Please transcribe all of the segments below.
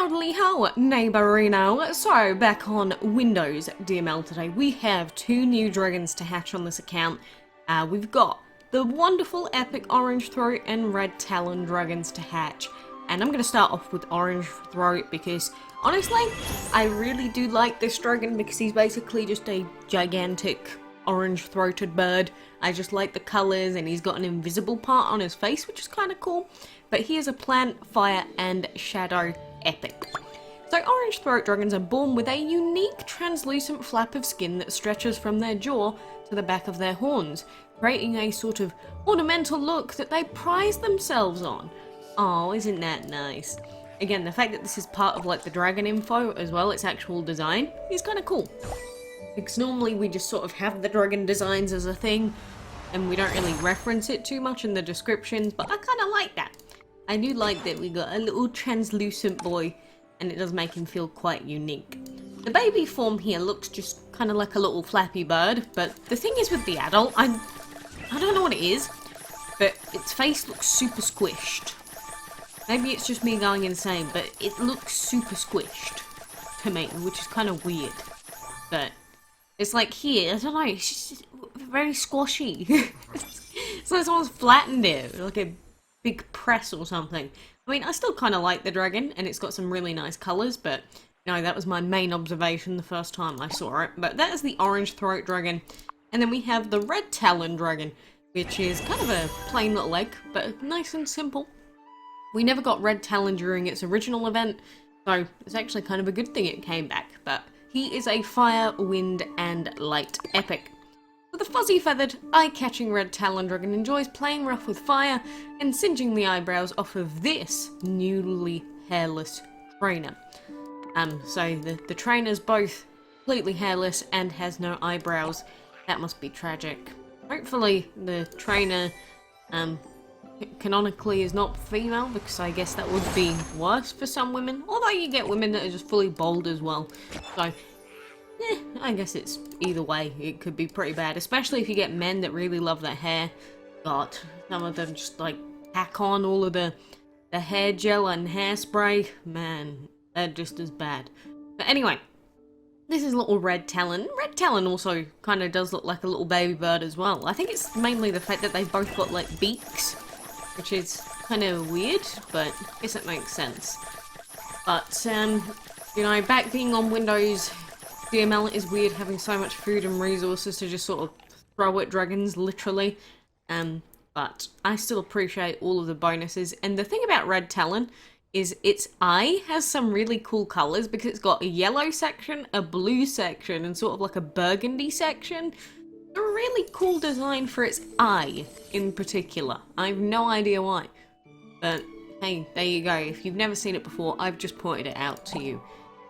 Howdy ho, neighborino. So, back on Windows DML today, we have two new dragons to hatch on this account. We've got the wonderful epic orange throat and red talon dragons to hatch. And I'm going to start off with orange throat because, honestly, I really do like this dragon because he's basically just a gigantic orange-throated bird. I just like the colours, and he's got an invisible part on his face, which is kind of cool. But he is a plant, fire, and shadow epic. So orange throat dragons are born with a unique translucent flap of skin that stretches from their jaw to the back of their horns, creating a sort of ornamental look that they prize themselves on. Oh, isn't that nice? Again, the fact that this is part of like the dragon info as well, its actual design, is kind of cool. Because normally we just sort of have the dragon designs as a thing, and we don't really reference it too much in the descriptions, but I kind of like that. I do like that we got a little translucent boy, and it does make him feel quite unique. The baby form here looks just kind of like a little flappy bird, but the thing is with the adult, I don't know what it is, but its face looks super squished. Maybe it's just me going insane, but it looks super squished to me, which is kind of weird. But it's like here, I don't know, it's just very squashy. It's like someone's flattened it, like a big press or something. I mean, I still kind of like the dragon, and it's got some really nice colours, but no, that was my main observation the first time I saw it. But that is the orange throat dragon. And then we have the red talon dragon, which is kind of a plain little egg, but nice and simple. We never got red talon during its original event, so it's actually kind of a good thing it came back, but he is a fire, wind, and light epic. So the fuzzy feathered, eye-catching red talon dragon enjoys playing rough with fire and singeing the eyebrows off of this newly hairless trainer. So the trainer's both completely hairless and has no eyebrows. That must be tragic. Hopefully the trainer, canonically is not female, because I guess that would be worse for some women. Although you get women that are just fully bald as well. So, I guess it's either way. It could be pretty bad, especially if you get men that really love their hair. God, some of them just like pack on all of the hair gel and hairspray. Man, they're just as bad. But anyway, this is little red talon. Red talon also kind of does look like a little baby bird as well. I think it's mainly the fact that they've both got like beaks, which is kind of weird, but I guess it makes sense. But, you know, back being on Windows DML, it is weird having so much food and resources to just sort of throw at dragons, literally. But I still appreciate all of the bonuses. And the thing about red talon is its eye has some really cool colours, because it's got a yellow section, a blue section, and sort of like a burgundy section. A really cool design for its eye in particular. I have no idea why, but hey, there you go. If you've never seen it before, I've just pointed it out to you.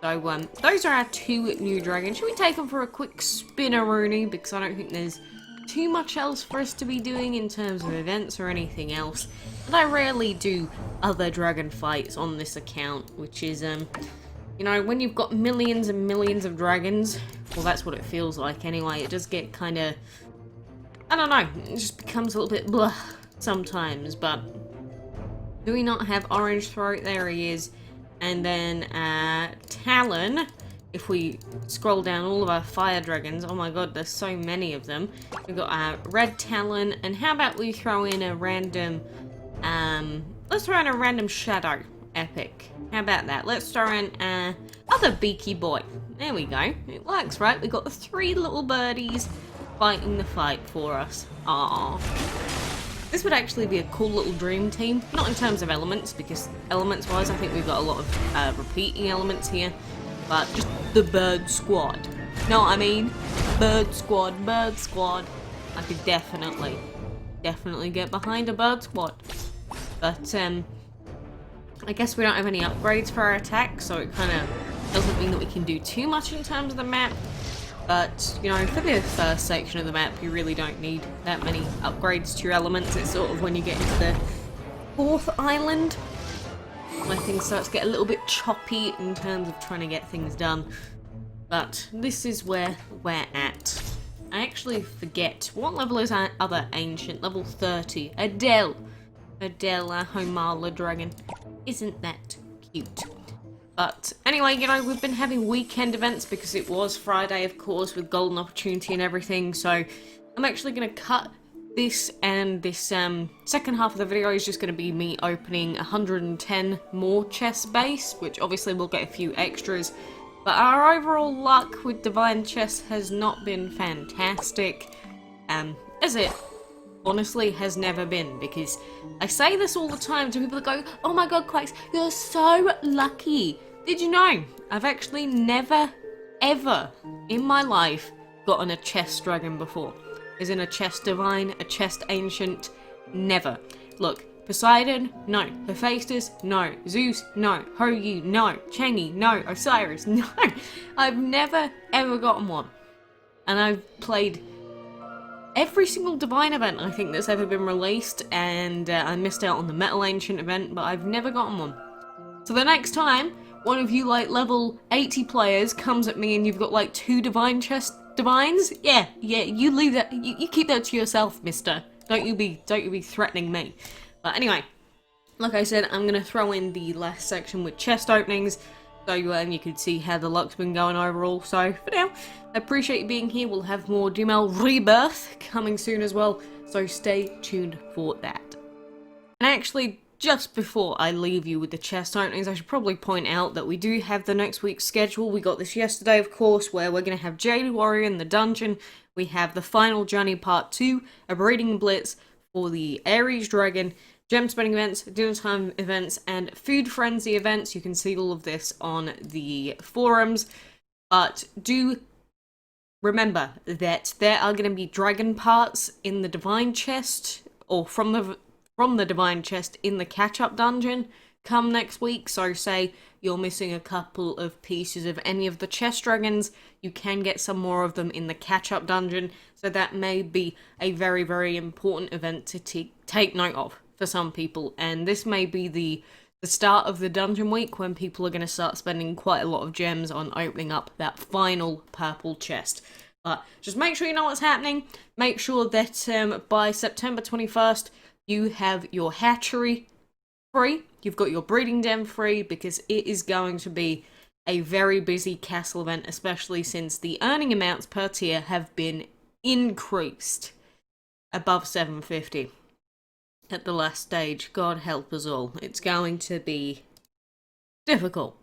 So those are our two new dragons. Should we take them for a quick spinneroonie, because I don't think there's too much else for us to be doing in terms of events or anything else. But I rarely do other dragon fights on this account, which is you know, when you've got millions and millions of dragons, well, that's what it feels like anyway. It does get kind of, I don't know, it just becomes a little bit blah sometimes. But do we not have orange throat? There he is. And then Talon, if we scroll down all of our fire dragons, oh my god, there's so many of them. We've got red talon, and how about we throw in a random, let's throw in a random shadow epic. How about that? Let's throw in other beaky boy. There we go. It works, right? We've got the three little birdies fighting the fight for us. Aww. This would actually be a cool little dream team. Not in terms of elements, because elements-wise I think we've got a lot of repeating elements here. But just the bird squad. Know what I mean? Bird squad, bird squad. I could definitely get behind a bird squad. But, I guess we don't have any upgrades for our attack, so it kind of doesn't mean that we can do too much in terms of the map. But, you know, for the first section of the map, you really don't need that many upgrades to your elements. It's sort of when you get into the fourth island where things start to get a little bit choppy in terms of trying to get things done. But this is where we're at. I actually forget, what level is our other ancient? Level 30. Adele, our Homala dragon. Isn't that cute? But anyway, you know, we've been having weekend events because it was Friday, of course, with Golden Opportunity and everything. So I'm actually going to cut this, and this second half of the video is just going to be me opening 110 more chest base, which obviously we'll get a few extras. But our overall luck with divine chests has not been fantastic, as it honestly has never been, because I say this all the time to people that go, oh my god, Quacks, you're so lucky. Did you know I've actually never ever in my life gotten a chest dragon before? As in a chest divine, a chest ancient? Never. Look, Poseidon, no. Hephaestus, no. Zeus, no. Hoyu, no. Changi, no. Osiris, no. I've never ever gotten one. And I've played every single divine event I think that's ever been released, and I missed out on the metal ancient event, but I've never gotten one. So the next time one of you like level 80 players comes at me and you've got like 2 divine chest divines, yeah, you leave that, you keep that to yourself, mister. Don't you be threatening me. But anyway, like I said, I'm gonna throw in the last section with chest openings, so you can see how the luck's been going overall. So for now, I appreciate you being here. We'll have more DML Rebirth coming soon as well, so stay tuned for that. And actually, just before I leave you with the chest openings, I should probably point out that we do have the next week's schedule. We got this yesterday, of course, where we're going to have Jade Warrior in the dungeon. We have the Final Journey Part 2, a breeding blitz for the Ares Dragon, gem spending events, dinner time events, and food frenzy events. You can see all of this on the forums, but do remember that there are going to be dragon parts in the divine chest, or from the divine chest in the catch-up dungeon come next week. So say you're missing a couple of pieces of any of the chest dragons, you can get some more of them in the catch-up dungeon. So that may be a very, very important event to take note of for some people. And this may be the start of the dungeon week when people are going to start spending quite a lot of gems on opening up that final purple chest. But just make sure you know what's happening. Make sure that by September 21st, you have your hatchery free, you've got your breeding den free, because it is going to be a very busy castle event, especially since the earning amounts per tier have been increased above 750 at the last stage. God help us all. It's going to be difficult.